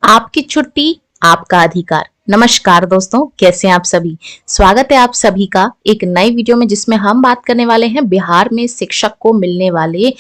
आपकी छुट्टी आपका अधिकार। नमस्कार दोस्तों, कैसे हैं आप सभी। स्वागत है आप सभी का एक नई वीडियो में, जिसमें हम बात करने वाले हैं बिहार में शिक्षक को मिलने वाले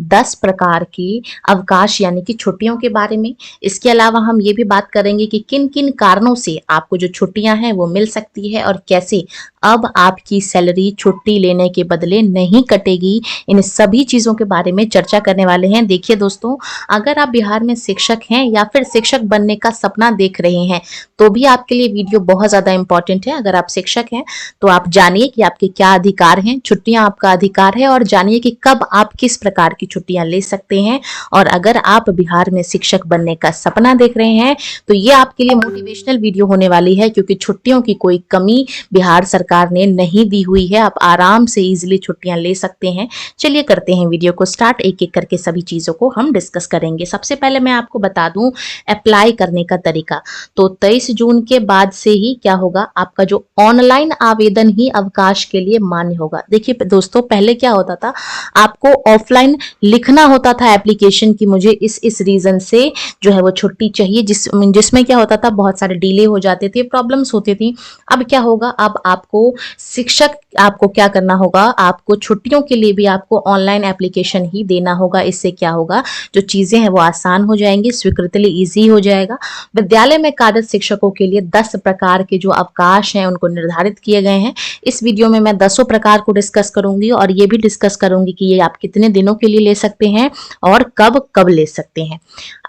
10 प्रकार के अवकाश यानी कि छुट्टियों के बारे में। इसके अलावा हम ये भी बात करेंगे कि किन किन कारणों से आपको जो छुट्टियां हैं वो मिल सकती है और कैसे अब आपकी सैलरी छुट्टी लेने के बदले नहीं कटेगी। इन सभी चीजों के बारे में चर्चा करने वाले हैं। देखिए दोस्तों, अगर आप बिहार में शिक्षक हैं या फिर शिक्षक बनने का सपना देख रहे हैं तो भी आपके लिए वीडियो बहुत ज्यादा इंपॉर्टेंट है। अगर आप शिक्षक हैं तो आप जानिए कि आपके क्या अधिकार हैं। छुट्टियां आपका अधिकार है और जानिए कि कब आप किस प्रकार की छुट्टियां ले सकते हैं। और अगर आप बिहार में शिक्षक बनने का सपना देख रहे हैं तो ये आपके लिए मोटिवेशनल वीडियो होने वाली है, क्योंकि छुट्टियों की कोई कमी बिहार सरकार ने नहीं दी हुई है। आप आराम से इजिली छुट्टियां ले सकते हैं। चलिए करते हैं वीडियो को स्टार्ट। एक एक करके सभी चीजों को हम डिस्कस करेंगे। सबसे पहले मैं आपको बता दूं अप्लाई करने का तरीका। तो 23 जून के बाद से ही क्या होगा, आपका जो ऑनलाइन आवेदन ही अवकाश के लिए मान्य होगा। देखिए दोस्तों, पहले क्या होता था, आपको ऑफलाइन लिखना होता था एप्लीकेशन की मुझे इस रीजन से जो है वो छुट्टी चाहिए, जिसमें क्या होता था, बहुत सारे डिले हो जाते थे, प्रॉब्लम्स होती थी। अब क्या होगा, अब आपको शिक्षक आपको क्या करना होगा, आपको छुट्टियों के लिए भी आपको ऑनलाइन एप्लीकेशन ही देना होगा। इससे क्या होगा, जो चीजें हैं वो आसान हो जाएंगी, स्वीकृति इजी हो जाएगा। विद्यालय में कार्यरत शिक्षकों के लिए 10 प्रकार के जो अवकाश हैं उनको निर्धारित किए गए हैं। इस वीडियो में मैं 10 प्रकार को डिस्कस करूंगी और ये भी डिस्कस करूंगी कि ये आप कितने दिनों के लिए ले सकते हैं और कब कब ले सकते हैं।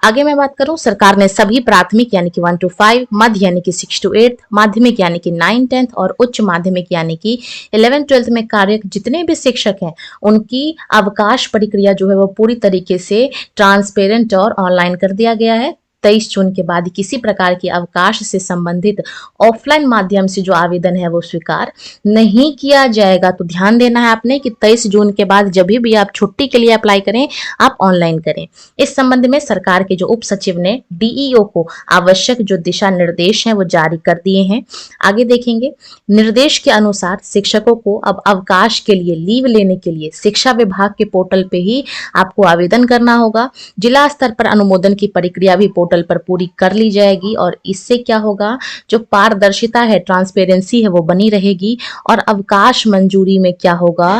आगे मैं बात करूं, सरकार ने सभी प्राथमिक यानी कि 1 to 5, मध्य यानी कि 6 to 8, माध्यमिक यानी कि 9 10 और उच्च माध्यमिक यानी कि 11 12 में कार्यरत जितने भी शिक्षक हैं उनकी अवकाश प्रक्रिया जो है वो पूरी तरीके से ट्रांसपेरेंट और ऑनलाइन कर दिया गया है। 23 जून के बाद किसी प्रकार के अवकाश से संबंधित ऑफलाइन माध्यम से जो आवेदन है वो स्वीकार नहीं किया जाएगा। तो ध्यान देना है आपने कि 23 जून के बाद जब भी आप छुट्टी के लिए अप्लाई करें, आप ऑनलाइन करें। इस संबंध में सरकार के जो उप सचिव ने डीईओ को आवश्यक जो दिशा निर्देश हैं वो जारी कर दिए हैं। आगे देखेंगे, निर्देश के अनुसार शिक्षकों को अब अवकाश के लिए लीव लेने के लिए शिक्षा विभाग के पोर्टल पे ही आपको आवेदन करना होगा। जिला स्तर पर अनुमोदन की प्रक्रिया भी पोर्टल पर पूरी कर ली जाएगी और इससे क्या होगा, जो पारदर्शिता है, ट्रांसपेरेंसी है, वो बनी रहेगी और अवकाश मंजूरी में क्या होगा,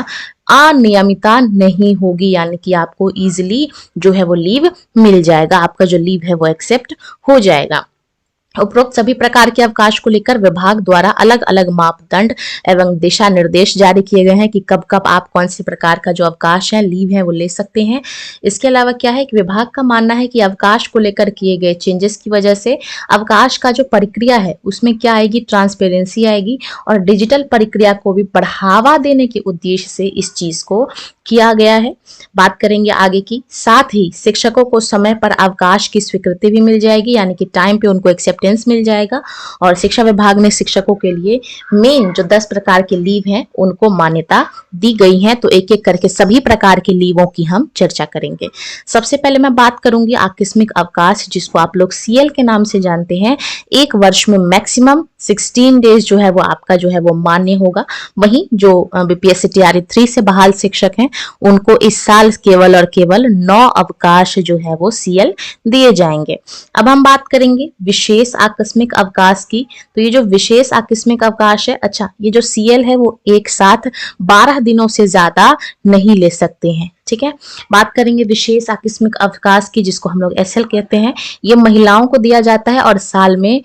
अनियमितता नहीं होगी, यानी कि आपको इजीली जो है वो लीव मिल जाएगा, आपका जो लीव है वो एक्सेप्ट हो जाएगा। उपरोक्त सभी प्रकार के अवकाश को लेकर विभाग द्वारा अलग अलग मापदंड एवं दिशा निर्देश जारी किए गए हैं कि कब कब आप कौन सी प्रकार का जो अवकाश है, लीव है, वो ले सकते हैं। इसके अलावा क्या है कि विभाग का मानना है कि अवकाश को लेकर किए गए चेंजेस की वजह से अवकाश का जो प्रक्रिया है उसमें क्या आएगी, ट्रांसपेरेंसी आएगी और डिजिटल प्रक्रिया को भी बढ़ावा देने के उद्देश्य से इस चीज को किया गया है। बात करेंगे आगे की, साथ ही शिक्षकों को समय पर अवकाश की स्वीकृति भी मिल जाएगी, यानी कि टाइम पे उनको एक्सेप्टेंस मिल जाएगा। और शिक्षा विभाग ने शिक्षकों के लिए मेन जो 10 प्रकार के लीव हैं उनको मान्यता दी गई है। तो एक एक करके सभी प्रकार की लीवों की हम चर्चा करेंगे। सबसे पहले मैं बात करूंगी आकस्मिक अवकाश, जिसको आप लोग सीएल के नाम से जानते हैं। एक वर्ष में मैक्सिमम 16 डेज जो है वो आपका जो है वो मान्य होगा। वहीं जो बीपीएससी टीआरई 3 से बहाल शिक्षक हैं उनको इस साल केवल और केवल 9 अवकाश जो है वो सीएल दिए जाएंगे। अब हम बात करेंगे विशेष आकस्मिक अवकाश की। तो ये जो विशेष आकस्मिक अवकाश है, अच्छा, ये जो सीएल है वो एक साथ 12 दिनों से ज्यादा नहीं ले सकते हैं। ठीक है, बात करेंगे विशेष आकस्मिक अवकाश की, जिसको हम लोग एसएल कहते हैं। ये महिलाओं को दिया जाता है और साल में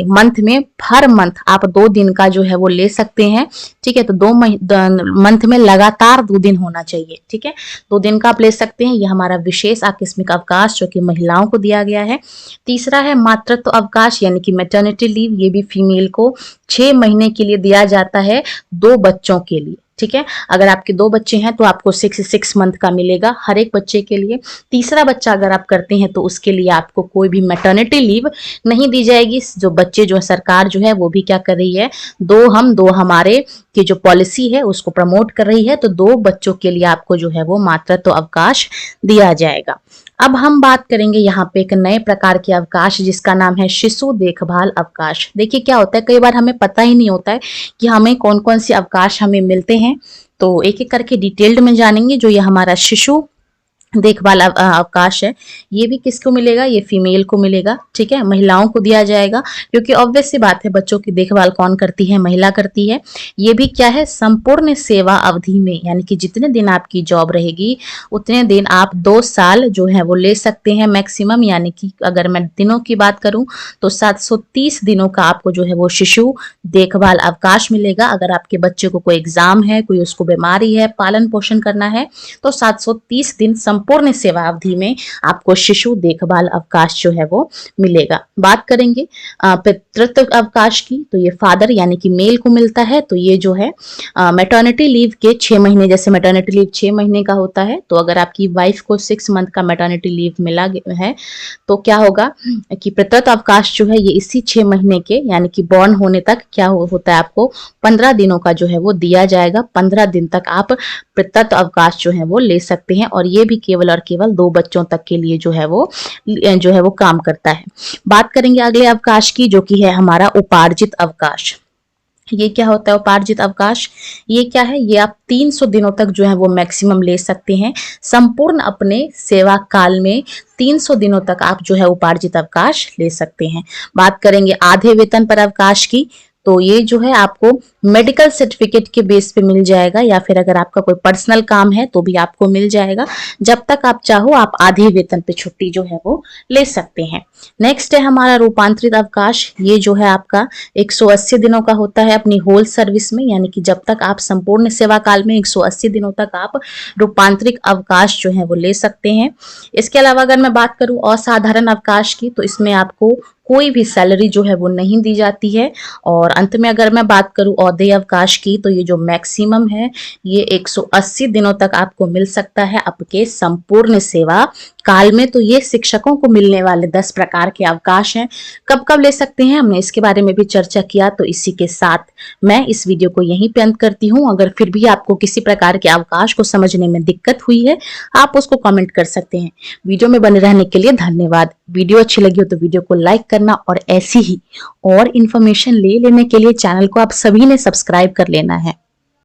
मंथ में हर मंथ आप 2 दिन का जो है वो ले सकते हैं। ठीक है, तो 2 मंथ में लगातार 2 दिन होना चाहिए। ठीक है, 2 दिन का आप ले सकते हैं। ये हमारा विशेष आकस्मिक अवकाश जो कि महिलाओं को दिया गया है। तीसरा है मातृत्व अवकाश यानी कि मैटरनिटी लीव। ये भी फीमेल को 6 महीने के लिए दिया जाता है 2 बच्चों के लिए। ठीक है, अगर आपके 2 बच्चे हैं तो आपको 6 मंथ का मिलेगा हर एक बच्चे के लिए। तीसरा बच्चा अगर आप करते हैं तो उसके लिए आपको कोई भी मैटरनिटी लीव नहीं दी जाएगी। जो बच्चे जो सरकार जो है वो भी क्या कर रही है, 2 हम 2 हमारे की जो पॉलिसी है उसको प्रमोट कर रही है। तो 2 बच्चों के लिए आपको जो है वो मातृत्व अवकाश दिया जाएगा। अब हम बात करेंगे यहाँ पे एक नए प्रकार के अवकाश, जिसका नाम है शिशु देखभाल अवकाश। देखिए क्या होता है, कई बार हमें पता ही नहीं होता है कि हमें कौन कौन से अवकाश हमें मिलते हैं। तो एक एक करके डिटेल्ड में जानेंगे। जो ये हमारा शिशु देखभाल अवकाश है, ये भी किसको मिलेगा, ये फीमेल को मिलेगा, ठीक है, महिलाओं को दिया जाएगा, क्योंकि ऑब्वियस सी बात है बच्चों की देखभाल कौन करती है, महिला करती है। ये भी क्या है, संपूर्ण सेवा अवधि में, यानी कि जितने दिन आपकी जॉब रहेगी उतने दिन आप 2 साल जो है वो ले सकते हैं मैक्सिमम, यानी कि अगर मैं दिनों की बात करूं तो 730 दिनों का आपको जो है वो शिशु देखभाल अवकाश मिलेगा। अगर आपके बच्चे को कोई एग्जाम है, कोई उसको बीमारी है, पालन पोषण करना है, तो 730 दिन संपूर्ण सेवा अवधि में आपको शिशु देखभाल अवकाश जो है वो मिलेगा। बात करेंगे पितृत्व अवकाश की, तो ये फादर यानी कि मेल को मिलता है। तो ये जो है मैटर्निटी लीव के 6 महीने, जैसे मैटर्निटी लीव 6 महीने का होता है, तो अगर आपकी वाइफ को 6 मंथ का मैटर्निटी लीव मिला है तो क्या होगा कि पितृत्व अवकाश जो है ये इसी 6 महीने के, यानी कि बॉर्न होने तक क्या होता है, आपको 15 दिनों का जो है वो दिया जाएगा। 15 दिन तक आप पितृत्व अवकाश जो है वो ले सकते हैं, और ये भी केवल और केवल 2 बच्चों तक के लिए जो है वो काम करता है। बात करेंगे अगले अवकाश की, जो कि है हमारा उपार्जित अवकाश। ये क्या होता है उपार्जित अवकाश, ये क्या है, ये आप 300 दिनों तक जो है वो मैक्सिमम ले सकते हैं। संपूर्ण अपने सेवा काल में 300 दिनों तक आप जो है उपार्जित अवकाश ले सकते हैं। बात करेंगे आधे वेतन पर अवकाश की, तो ये जो है आपको मेडिकल सर्टिफिकेट के बेस पे मिल जाएगा, या फिर अगर आपका कोई पर्सनल काम है तो भी आपको मिल जाएगा। जब तक आप चाहो आप आधे वेतन पे छुट्टी जो है वो ले सकते हैं। नेक्स्ट है हमारा रूपांतरित अवकाश। ये जो है आपका 180 दिनों का होता है अपनी होल सर्विस में, यानी कि जब तक आप संपूर्ण सेवा काल में 180 दिनों तक आप रूपांतरित अवकाश जो है वो ले सकते हैं। इसके अलावा अगर मैं बात करूं असाधारण अवकाश की, तो इसमें आपको कोई भी सैलरी जो है वो नहीं दी जाती है। और अंत में अगर मैं बात करूं औदय अवकाश की, तो ये जो मैक्सिमम है ये 180 दिनों तक आपको मिल सकता है आपके संपूर्ण सेवा काल में। तो ये शिक्षकों को मिलने वाले 10 प्रकार के अवकाश हैं। कब कब ले सकते हैं हमने इसके बारे में भी चर्चा किया। तो इसी के साथ मैं इस वीडियो को यहीं पे अंत करती हूँ। अगर फिर भी आपको किसी प्रकार के अवकाश को समझने में दिक्कत हुई है, आप उसको कमेंट कर सकते हैं। वीडियो में बने रहने के लिए धन्यवाद। वीडियो अच्छी लगी हो तो वीडियो को लाइक करना, और ऐसी ही और इन्फॉर्मेशन लेने के लिए चैनल को आप सभी ने सब्सक्राइब कर लेना है।